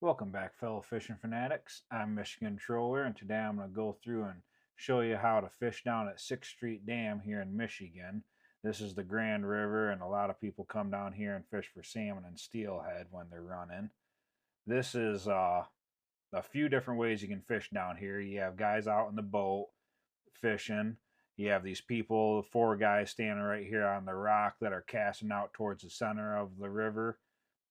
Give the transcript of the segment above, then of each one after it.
Welcome back, fellow fishing fanatics. I'm Michigan Troller, and today I'm going to go through and show you how to fish down at 6th Street Dam here in Michigan. This is the Grand River, and a lot of people come down here and fish for salmon and steelhead when they're running. This is a few different ways you can fish down here. You have guys out in the boat fishing. You have these people, four guys standing right here on the rock that are casting out towards the center of the river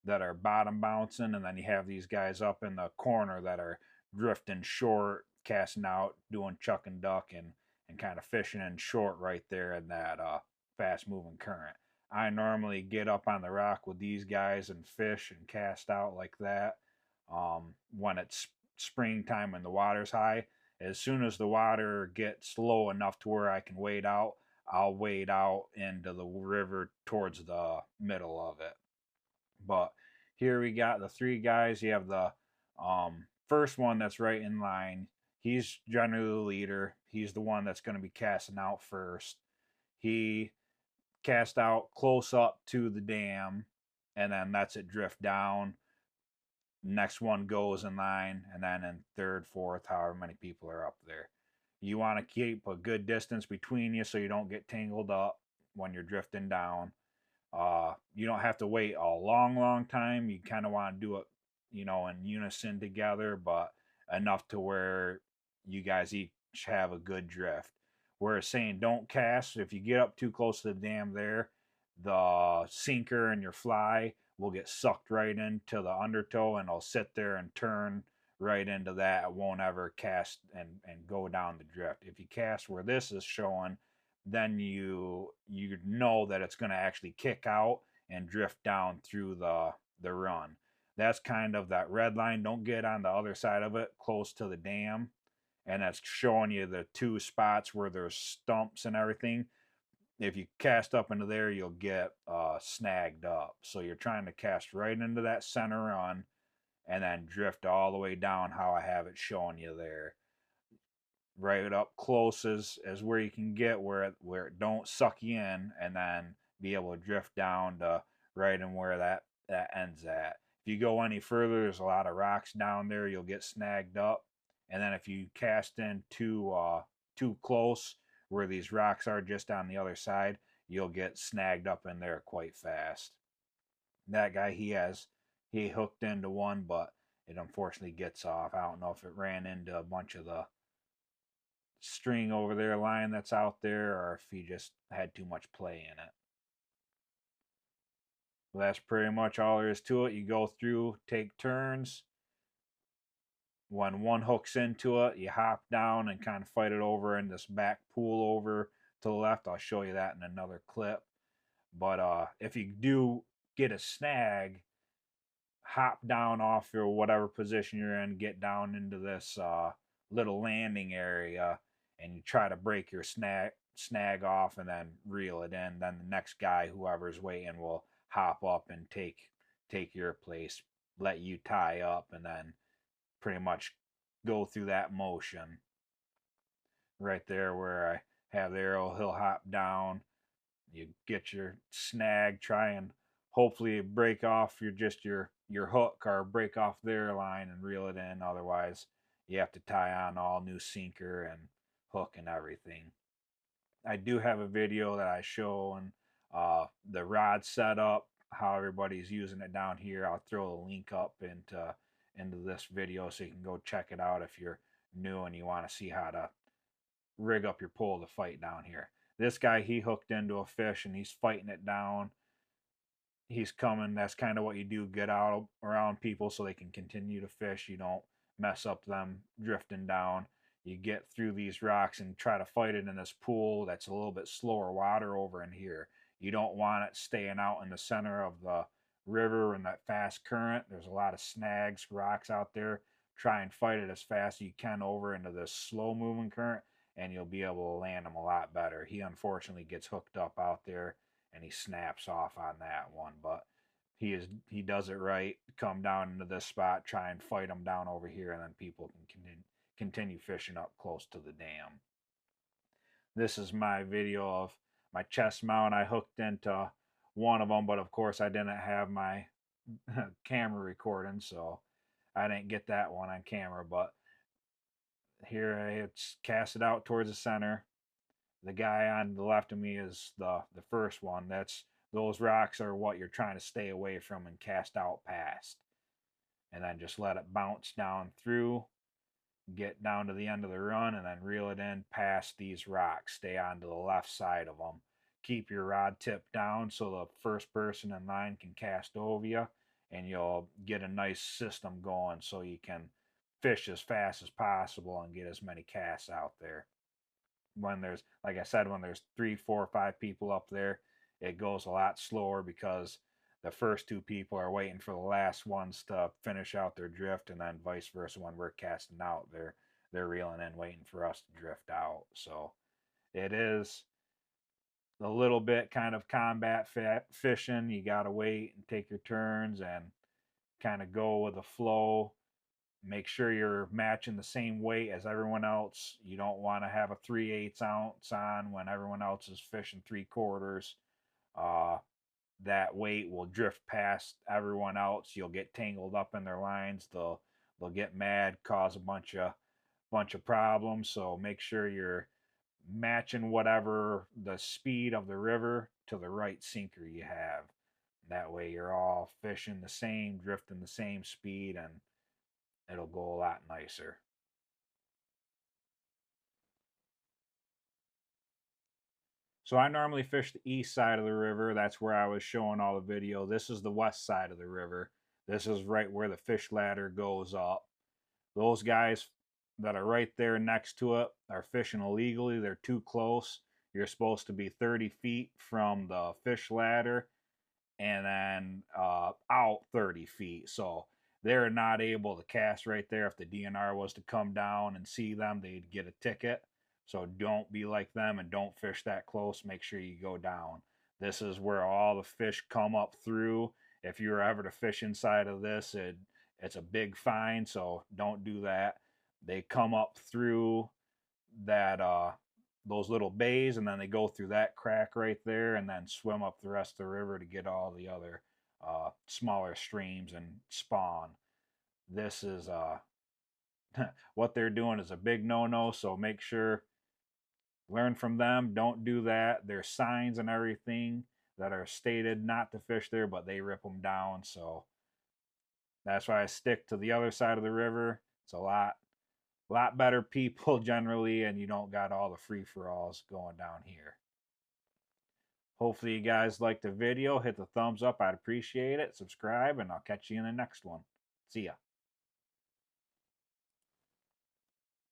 that are bottom bouncing, and then you have these guys up in the corner that are drifting short, casting out, doing chuck and duck, and kind of fishing in short right there in that fast moving current. I normally get up on the rock with these guys and fish and cast out like that when it's springtime and the water's high. As soon as the water gets low enough to where I can wade out, I'll wade out into the river towards the middle of it. But here we got the three guys. You have the first one that's right in line. He's generally the leader. He's the one that's going to be casting out first. He cast out close up to the dam, and then lets it drift down. Next one goes in line, and then in third, fourth, however many people are up there. You want to keep a good distance between you so you don't get tangled up when you're drifting down. You don't have to wait a long time. You kind of want to do it, in unison together, but enough to where you guys each have a good drift. Whereas saying don't cast, if you get up too close to the dam there, the sinker and your fly will get sucked right into the undertow and it'll sit there and turn right into that. It won't ever cast and go down the drift. If you cast where this is showing, then you know that it's going to actually kick out and drift down through the run. That's kind of that red line. Don't get on the other side of it close to the dam, and that's showing you the two spots where there's stumps and everything. If you cast up into there, you'll get snagged up. So you're trying to cast right into that center run and then drift all the way down how I have it showing you there, right up close as where you can get where it don't suck you in, and then be able to drift down to right and where that ends at. If you go any further, there's a lot of rocks down there, you'll get snagged up. And then if you cast in too close where these rocks are just on the other side, you'll get snagged up in there quite fast. That guy, he hooked into one, but it unfortunately gets off. I don't know if it ran into a bunch of the string over there line that's out there, or if he just had too much play in it. Well, that's pretty much all there is to it. You go through, take turns. When one hooks into it, you hop down and kind of fight it over in this back pool over to the left. I'll show you that in another clip. But if you do get a snag, hop down off your whatever position you're in, get down into this little landing area, and you try to break your snag off and then reel it in. Then the next guy, whoever's waiting, will hop up and take your place, let you tie up, and then pretty much go through that motion. Right there where I have the arrow, he'll hop down. You get your snag, try and hopefully break off your hook or break off their line and reel it in. Otherwise, you have to tie on all new sinker and hook and everything. I do have a video that I show and the rod setup, how everybody's using it down here. I'll throw a link up into this video so you can go check it out if you're new and you want to see how to rig up your pole to fight down here. This guy, he hooked into a fish and he's fighting it down. He's coming. That's kind of what you do, get out around people so they can continue to fish. You don't mess up them drifting down. You get through these rocks and try to fight it in this pool that's a little bit slower water over in here. You don't want it staying out in the center of the river and that fast current. There's a lot of snags, rocks out there. Try and fight it as fast as you can over into this slow moving current, and you'll be able to land him a lot better. He unfortunately gets hooked up out there and he snaps off on that one, but he does it right. Come down into this spot, try and fight him down over here, and then people can continue fishing up close to the dam. This is my video of my chest mount. I hooked into one of them, but of course I didn't have my camera recording, so I didn't get that one on camera, but here it's casted out towards the center. The guy on the left of me is the first one. That's those rocks are what you're trying to stay away from and cast out past. And then just let it bounce down through, get down to the end of the run, and then reel it in past these rocks. Stay on to the left side of them. Keep your rod tip down so the first person in line can cast over you, and you'll get a nice system going so you can fish as fast as possible and get as many casts out there. When there's, like I said, when there's 3, 4, 5 people up there, it goes a lot slower because the first 2 people are waiting for the last ones to finish out their drift, and then vice versa. When we're casting out, they're reeling in, waiting for us to drift out. So it is a little bit kind of combat fishing. You got to wait and take your turns and kind of go with the flow. Make sure you're matching the same weight as everyone else. You don't want to have a 3/8 ounce on when everyone else is fishing 3/4. Uh, that weight will drift past everyone else. You'll get tangled up in their lines. They'll get mad, cause a bunch of problems. So make sure you're matching whatever the speed of the river to the right sinker you have. That way you're all fishing the same, drifting the same speed, and it'll go a lot nicer. So I normally fish the east side of the river. That's where I was showing all the video. This is the west side of the river. This is right where the fish ladder goes up. Those guys that are right there next to it are fishing illegally. They're too close. You're supposed to be 30 feet from the fish ladder and then out 30 feet. So they're not able to cast right there. If the DNR was to come down and see them, they'd get a ticket. So don't be like them and don't fish that close. Make sure you go down. This is where all the fish come up through. If you were ever to fish inside of this, it's a big fine, so don't do that. They come up through that those little bays, and then they go through that crack right there and then swim up the rest of the river to get all the other smaller streams and spawn. This is what they're doing is a big no-no, so make sure learn from them. Don't do that. There's signs and everything that are stated not to fish there, but they rip them down. So that's why I stick to the other side of the river. It's a lot better people generally, and you don't got all the free-for-alls going down here. Hopefully you guys liked the video. Hit the thumbs up. I'd appreciate it. Subscribe, and I'll catch you in the next one. See ya.